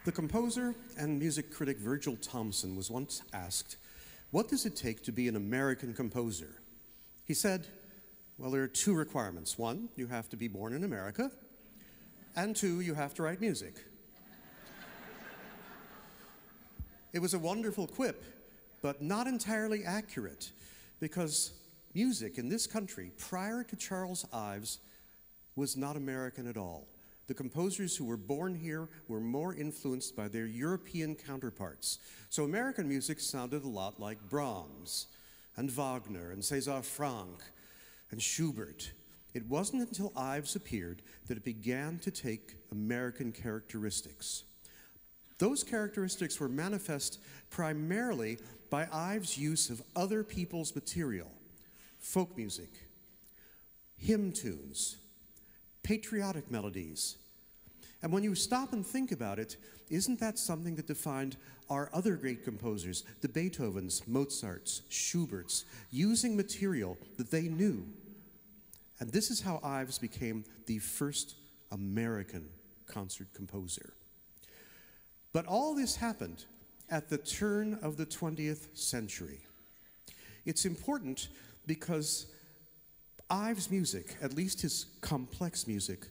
The composer and music critic Virgil Thomson was once asked, "What does it take to be an American composer?" He said, "Well, there are two requirements. One, you have to be born in America, and two, you have to write music." It was a wonderful quip, but not entirely accurate, because music in this country, prior to Charles Ives, was not American at all. The composers who were born here were more influenced by their European counterparts. So American music sounded a lot like Brahms and Wagner and César Franck and Schubert. It wasn't until Ives appeared that it began to take American characteristics. Those characteristics were manifest primarily by Ives' use of other people's material: folk music, hymn tunes, patriotic melodies. And when you stop and think about it, isn't that something that defined our other great composers, the Beethovens, Mozarts, Schuberts, using material that they knew? And this is how Ives became the first American concert composer. But all this happened at the turn of the 20th century. It's important because Ives' music, at least his complex music,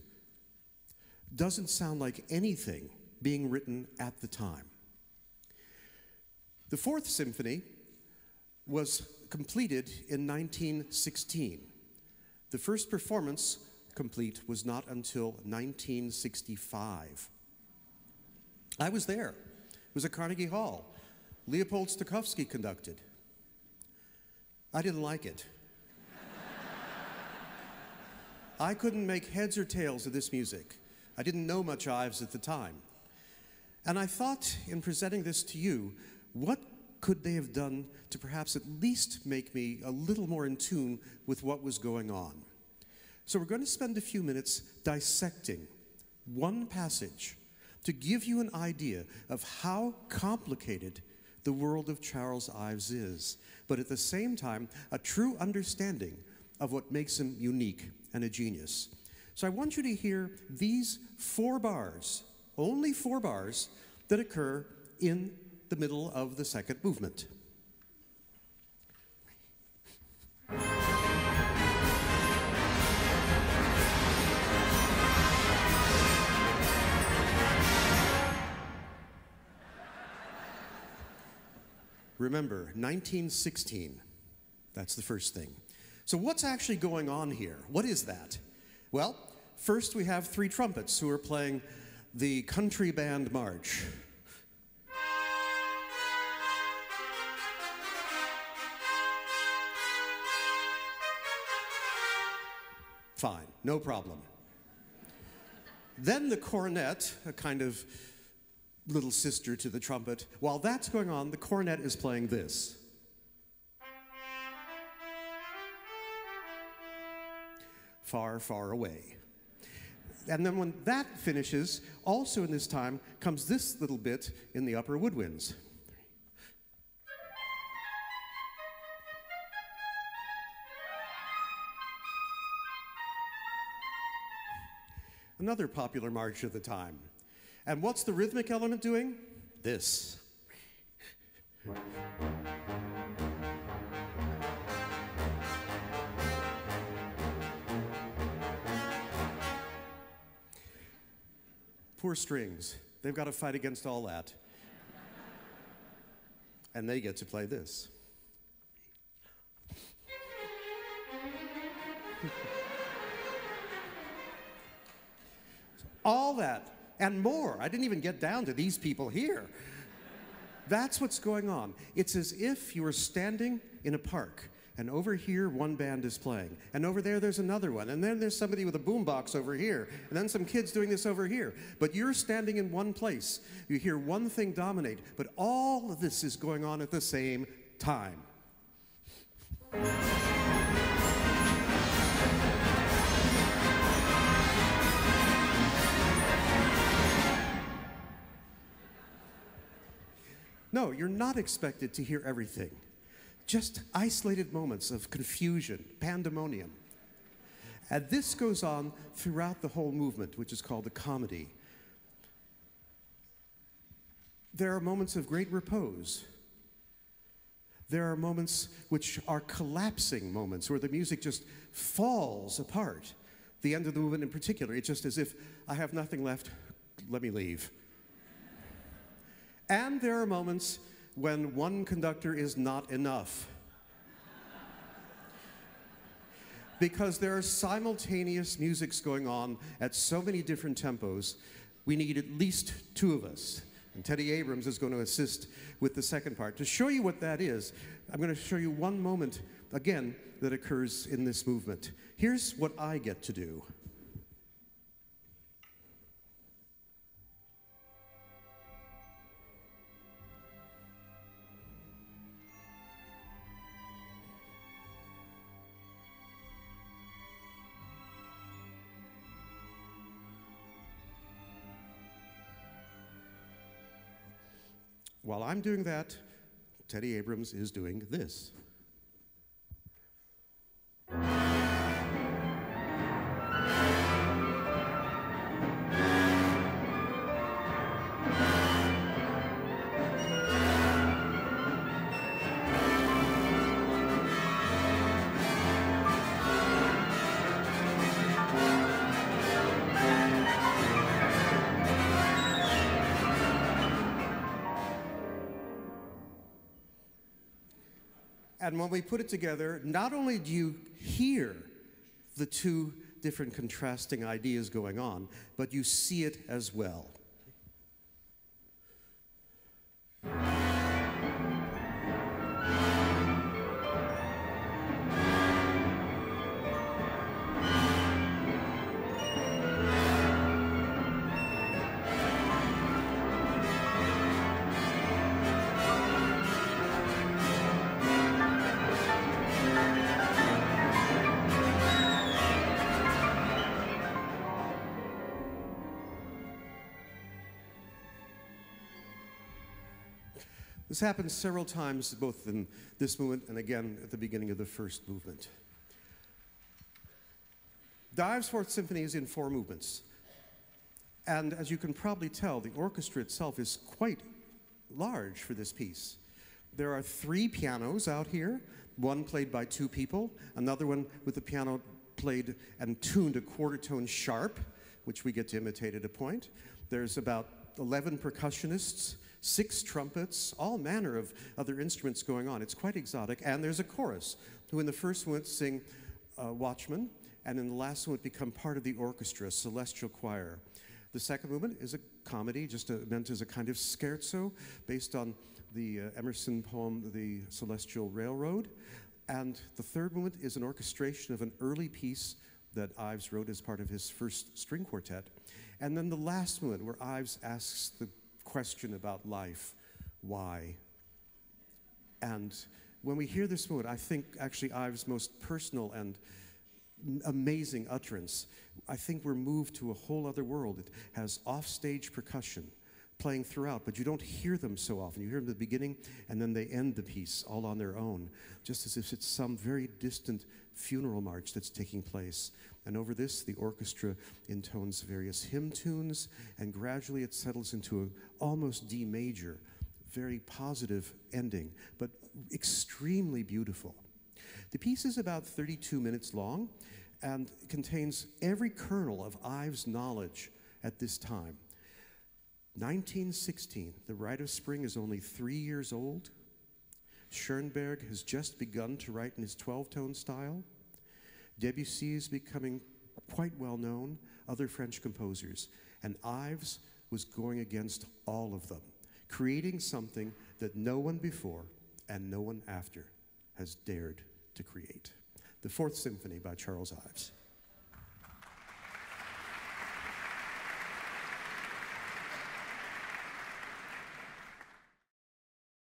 doesn't sound like anything being written at the time. The Fourth Symphony was completed in 1916. The first performance complete was not until 1965. I was there. It was at Carnegie Hall. Leopold Stokowski conducted. I didn't like it. I couldn't make heads or tails of this music. I didn't know much Ives at the time. And I thought, in presenting this to you, what could they have done to perhaps at least make me a little more in tune with what was going on? So we're going to spend a few minutes dissecting one passage to give you an idea of how complicated the world of Charles Ives is, but at the same time, a true understanding of what makes him unique and a genius. So I want you to hear these 4 bars, only 4 bars, that occur in the middle of the second movement. Remember, 1916, that's the first thing. So what's actually going on here? What is that? Well, first we have 3 trumpets who are playing the country band march. Fine, no problem. Then the cornet, a kind of little sister to the trumpet. While that's going on, the cornet is playing this. Far, far away. And then when that finishes, also in this time, comes this little bit in the upper woodwinds. Another popular march of the time. And what's the rhythmic element doing? This. Poor strings. They've got to fight against all that. And they get to play this. All that and more. I didn't even get down to these people here. That's what's going on. It's as if you were standing in a park, and over here one band is playing, and over there there's another one, and then there's somebody with a boombox over here, and then some kids doing this over here. But you're standing in one place. You hear one thing dominate, but all of this is going on at the same time. No, you're not expected to hear everything. Just isolated moments of confusion, pandemonium. And this goes on throughout the whole movement, which is called the comedy. There are moments of great repose. There are moments which are collapsing moments where the music just falls apart. The end of the movement in particular, it's just as if I have nothing left, let me leave. And there are moments when one conductor is not enough. Because there are simultaneous musics going on at so many different tempos, we need at least two of us. And Teddy Abrams is going to assist with the second part. To show you what that is, I'm going to show you one moment, again, that occurs in this movement. Here's what I get to do. While I'm doing that, Teddy Abrams is doing this. And when we put it together, not only do you hear the two different contrasting ideas going on, but you see it as well. This happens several times, both in this movement and again at the beginning of the first movement. The Ives Fourth Symphony is in 4 movements. And as you can probably tell, the orchestra itself is quite large for this piece. There are 3 pianos out here, one played by 2 people, another one with the piano played and tuned a quarter tone sharp, which we get to imitate at a point. There's about 11 percussionists, 6 trumpets, all manner of other instruments going on. It's quite exotic. And there's a chorus, who in the first movement sing Watchman, and in the last movement become part of the orchestra, celestial choir. The second movement is a comedy, just meant as a kind of scherzo, based on the Emerson poem, The Celestial Railroad. And the third movement is an orchestration of an early piece that Ives wrote as part of his first string quartet. And then the last movement, where Ives asks the question about life, why? And when we hear this movement, I think actually Ives' most personal and amazing utterance, I think we're moved to a whole other world. It has offstage percussion playing throughout, but you don't hear them so often. You hear them at the beginning, and then they end the piece all on their own, just as if it's some very distant funeral march that's taking place. And over this, the orchestra intones various hymn tunes, and gradually it settles into an almost D major, very positive ending, but extremely beautiful. The piece is about 32 minutes long and contains every kernel of Ives' knowledge at this time. 1916, The Rite of Spring is only 3 years old. Schoenberg has just begun to write in his 12-tone style. Debussy is becoming quite well known, other French composers, and Ives was going against all of them, creating something that no one before and no one after has dared to create. The Fourth Symphony by Charles Ives.